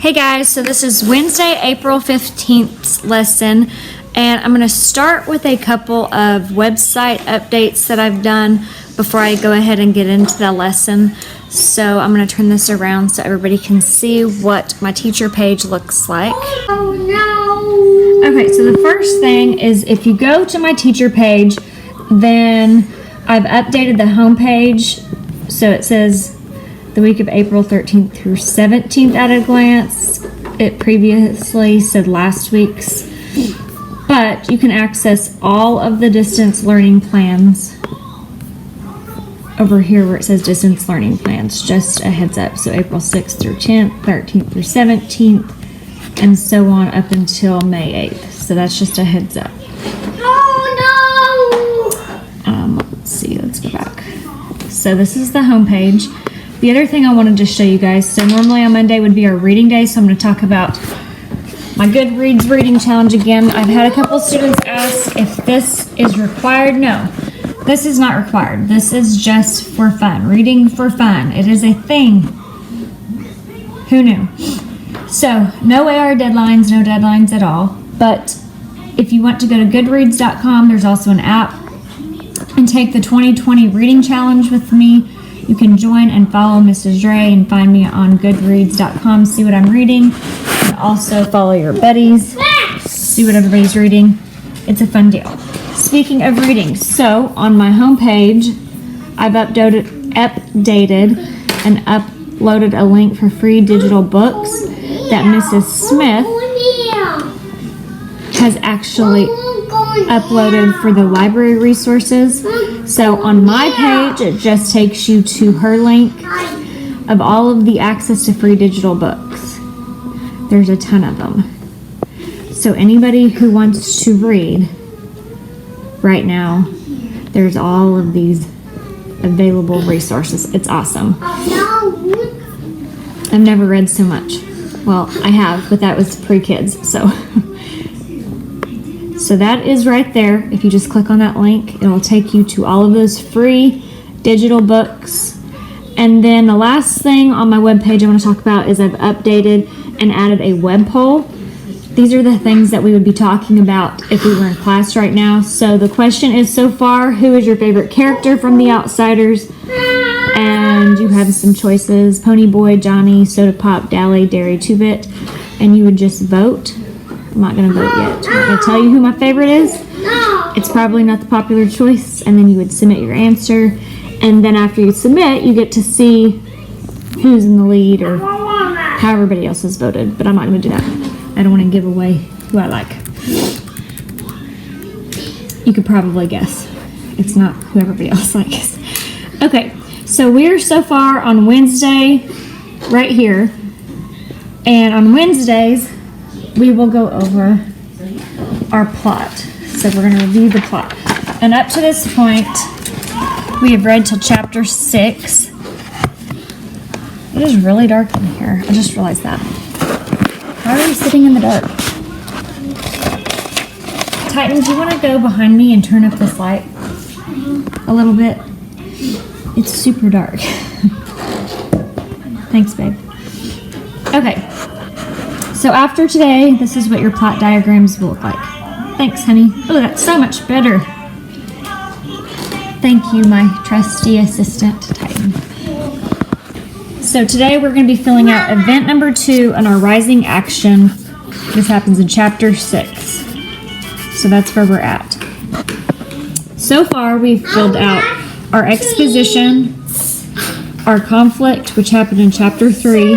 Hey guys, so this is Wednesday, April 15th lesson, and I'm going to start with a couple of website updates that I've done before I go ahead and get into the lesson. So I'm going to turn this around so everybody can see what my teacher page looks like. Oh no! Okay, so the first thing is if you go to my teacher page, then I've updated the home page. So it says the week of April 13th through 17th at a glance. It previously said last week's. But you can access all of the distance learning plans over here where it says distance learning plans, just a heads up. So April 6th through 10th, 13th through 17th, and so on up until May 8th. So that's just a heads up. Oh no! Let's see, let's go back. So this is the home page. The other thing I wanted to show you guys, so normally on Monday would be our reading day, so I'm going to talk about my Goodreads reading challenge again. I've had a couple students ask if this is required. No, this is not required. This is just for fun. Reading for fun. It is a thing. Who knew? So, no AR deadlines, no deadlines at all. But if you want to go to Goodreads.com, there's also an app, and take the 2020 reading challenge with me. You can join and follow Mrs. Dre and find me on Goodreads.com, see what I'm reading, and also follow your buddies, see what everybody's reading. It's a fun deal. Speaking of reading, so on my homepage, I've updated and uploaded a link for free digital books that Mrs. Smith has actually uploaded for the library resources. So on my page, it just takes you to her link of all of the access to free digital books. There's a ton of them. So anybody who wants to read right now, there's all of these available resources. It's awesome. I've never read so much. Well, I have, but that was pre-kids, so. So that is right there. If you just click on that link, it'll take you to all of those free digital books. And then the last thing on my webpage I want to talk about is I've updated and added a web poll. These are the things that we would be talking about if we were in class right now. So the question is so far, who is your favorite character from The Outsiders? And you have some choices: Pony Boy, Johnny, Soda Pop, Dally, Derry, 2-Bit. And you would just vote. I'm not going to vote yet. I'm going to tell you who my favorite is. It's probably not the popular choice. And then you would submit your answer. And then after you submit, you get to see who's in the lead or how everybody else has voted. But I'm not going to do that. I don't want to give away who I like. You could probably guess. It's not who everybody else likes. Okay, so we're so far on Wednesday right here. And on Wednesdays, we will go over our plot. So we're going to review the plot. And up to this point, we have read till chapter 6. It is really dark in here. I just realized that. Why are you sitting in the dark? Titan, do you want to go behind me and turn up this light a little bit? It's super dark. Thanks, babe. Okay. So after today, this is what your plot diagrams will look like. Thanks, honey. Oh, that's so much better. Thank you, my trusty assistant, Titan. So today we're going to be filling out event number 2 on our rising action. This happens in chapter 6. So that's where we're at. So far, we've filled out our exposition, our conflict, which happened in chapter 3,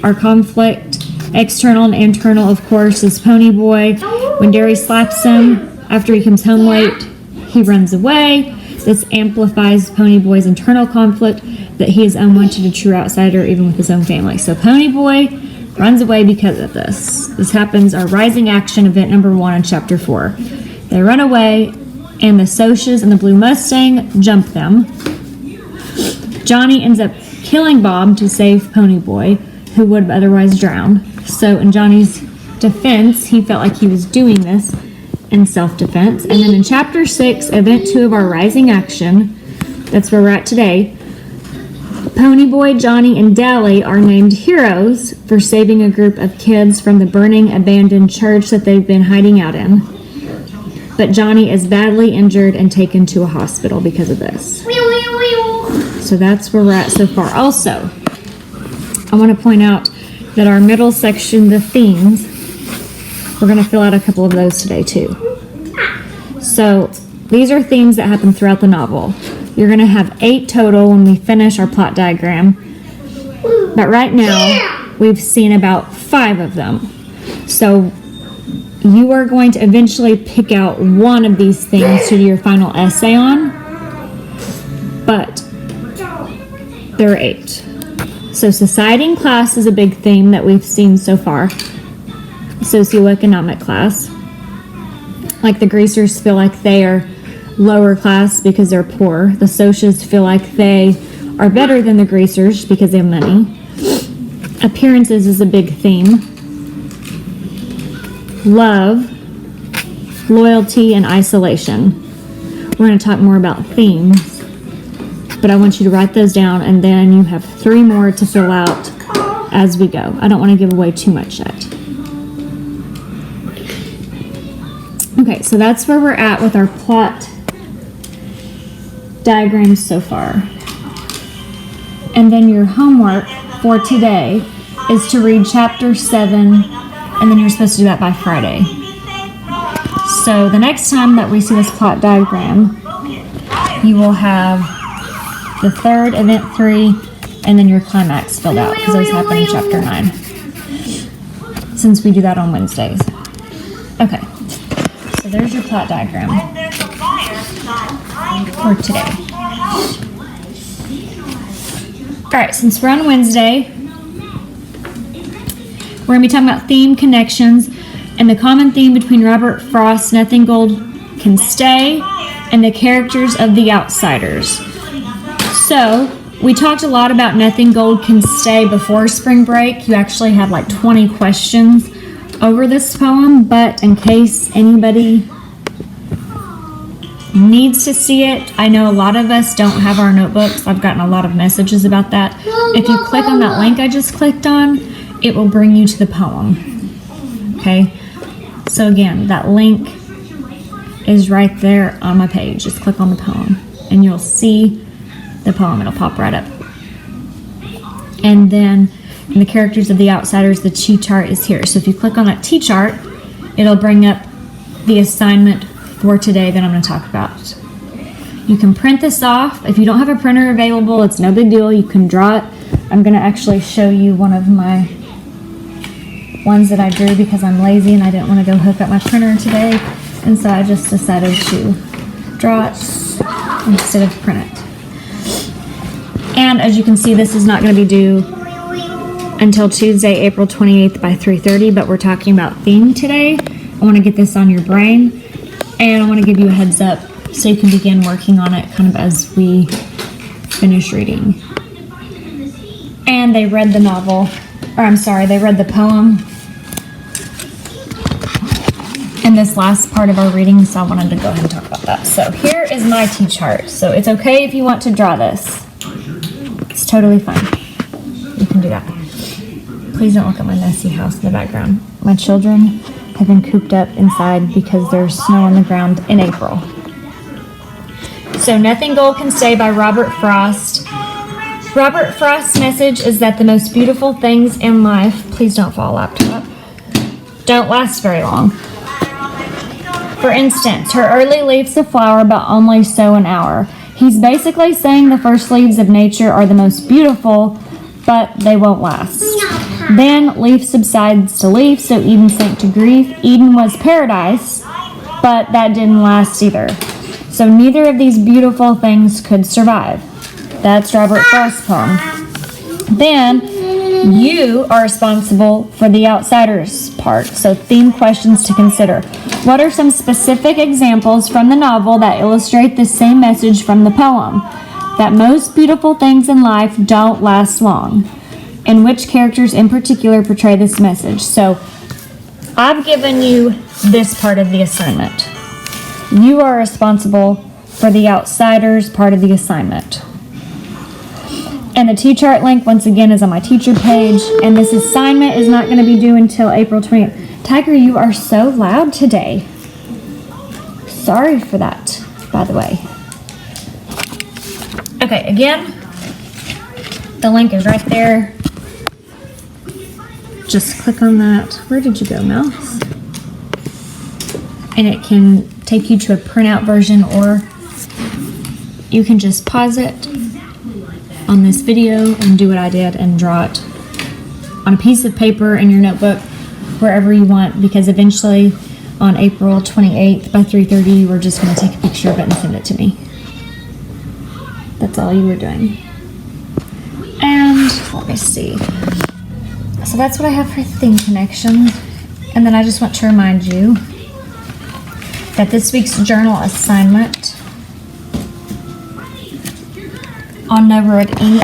our conflict, external and internal, of course, is Pony Boy. When Derry slaps him after he comes home late, he runs away. This amplifies Pony Boy's internal conflict that he is unwanted, a true outsider, even with his own family. So Pony Boy runs away because of this. This happens, our rising action, event number 1 in chapter 4. They run away, and the Socs and the Blue Mustang jump them. Johnny ends up killing Bob to save Pony Boy, who would have otherwise drowned. So in Johnny's defense, he felt like he was doing this in self-defense. And then in chapter 6, event 2 of our rising action, that's where we're at today, Ponyboy, Johnny, and Dally are named heroes for saving a group of kids from the burning abandoned church that they've been hiding out in. But Johnny is badly injured and taken to a hospital because of this. So that's where we're at so far. Also, I want to point out that our middle section, the themes, we're going to fill out a couple of those today too. So these are themes that happen throughout the novel. You're going to have 8 total when we finish our plot diagram. But right now, we've seen about 5 of them. So you are going to eventually pick out one of these things to do your final essay on. But there are 8. So society and class is a big theme that we've seen so far. Socioeconomic class. Like the greasers feel like they are lower class because they're poor. The socias feel like they are better than the greasers because they have money. Appearances is a big theme. Love, loyalty, and isolation. We're going to talk more about themes, but I want you to write those down, and then you have 3 more to fill out as we go. I don't want to give away too much yet. Okay, so that's where we're at with our plot diagrams so far. And then your homework for today is to read chapter 7, and then you're supposed to do that by Friday. So the next time that we see this plot diagram, you will have the 3rd, event 3, and then your climax filled out, because those happen in chapter 9. Since we do that on Wednesdays. Okay, so there's your plot diagram for today. Alright, since we're on Wednesday, we're going to be talking about theme connections, and the common theme between Robert Frost's Nothing Gold Can Stay and the characters of The Outsiders. So, we talked a lot about Nothing Gold Can Stay before spring break. You actually had like 20 questions over this poem, but in case anybody needs to see it, I know a lot of us don't have our notebooks. I've gotten a lot of messages about that. If you click on that link I just clicked on, it will bring you to the poem. Okay? So again, that link is right there on my page. Just click on the poem and you'll see the poem. It'll pop right up. And then in the characters of The Outsiders, the T-chart is here. So if you click on that T-chart, it'll bring up the assignment for today that I'm going to talk about. You can print this off. If you don't have a printer available, it's no big deal. You can draw it. I'm going to actually show you one of my ones that I drew because I'm lazy and I didn't want to go hook up my printer today. And so I just decided to draw it instead of print it. And as you can see, this is not going to be due until Tuesday, April 28th by 3:30, but we're talking about theme today. I want to get this on your brain. And I want to give you a heads up so you can begin working on it kind of as we finish reading. And they read the novel, or I'm sorry, they read the poem in this last part of our reading, so I wanted to go ahead and talk about that. So here is my T-chart. So it's okay if you want to draw this. It's totally fine. You can do that. Please don't look at my messy house in the background. My children have been cooped up inside because there's snow on the ground in April. So Nothing Gold Can Stay by Robert Frost. Robert Frost's message is that the most beautiful things in life, please don't fall laptop, don't last very long. For instance, her early leaves of flower but only so an hour. He's basically saying the first leaves of nature are the most beautiful, but they won't last. Then leaf subsides to leaf, so Eden sank to grief. Eden was paradise, but that didn't last either. So neither of these beautiful things could survive. That's Robert Frost's poem. Then you are responsible for the outsiders part. So theme questions to consider. What are some specific examples from the novel that illustrate the same message from the poem? That most beautiful things in life don't last long. And which characters in particular portray this message? So I've given you this part of the assignment. You are responsible for the outsiders part of the assignment. And the T-chart link, once again, is on my teacher page. And this assignment is not going to be due until April 20th. Tiger, you are so loud today. Sorry for that, by the way. Okay, again, the link is right there. Just click on that. Where did you go, mouse? And it can take you to a printout version, or you can just pause it on this video and do what I did and draw it on a piece of paper in your notebook, wherever you want, because eventually on April 28th by 3:30 you were just going to take a picture of it and send it to me. That's all you were doing. And let me see. So that's what I have for Thing Connection. And then I just want to remind you that this week's journal assignment on Nova Red Ink,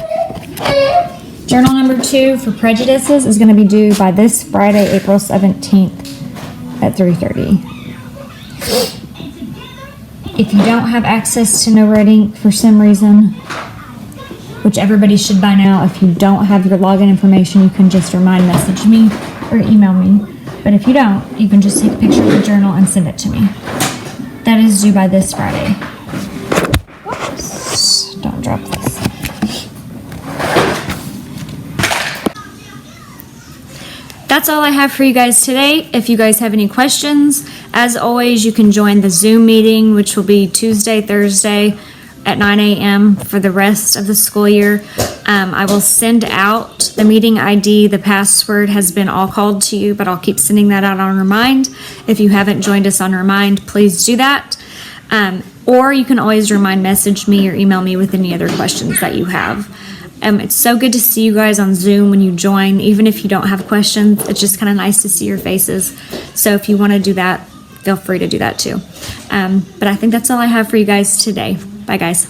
journal number 2 for Prejudices, is going to be due by this Friday, April 17th at 3:30. If you don't have access to Nova Red Ink for some reason, which everybody should by now, if you don't have your login information, you can just message me or email me. But if you don't, you can just take a picture of the journal and send it to me. That is due by this Friday. Whoops, don't drop this. That's all I have for you guys today. If you guys have any questions, as always, you can join the Zoom meeting, which will be Tuesday, Thursday at 9 a.m. for the rest of the school year. I will send out the meeting ID. The password has been all called to you, but I'll keep sending that out on Remind. If you haven't joined us on Remind, please do that. Or you can always message me or email me with any other questions that you have. It's so good to see you guys on Zoom when you join. Even if you don't have questions, it's just kind of nice to see your faces. So if you want to do that, feel free to do that too. But I think that's all I have for you guys today. Bye, guys.